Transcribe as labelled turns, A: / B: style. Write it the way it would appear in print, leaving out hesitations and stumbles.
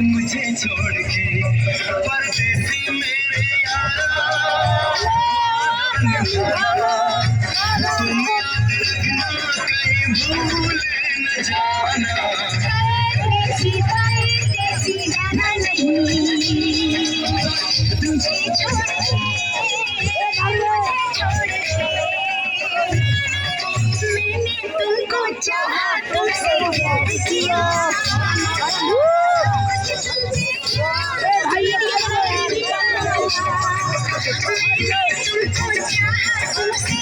A: मुझे छोड़ के परदेसी मेरे यारा तुम याद रखना कहीं भूल न जाना
B: देसी गाना नहीं तुझे छोड़ के मैंने तुमको चाहा तुमसे प्यार किया तुमको चाहा तुमसे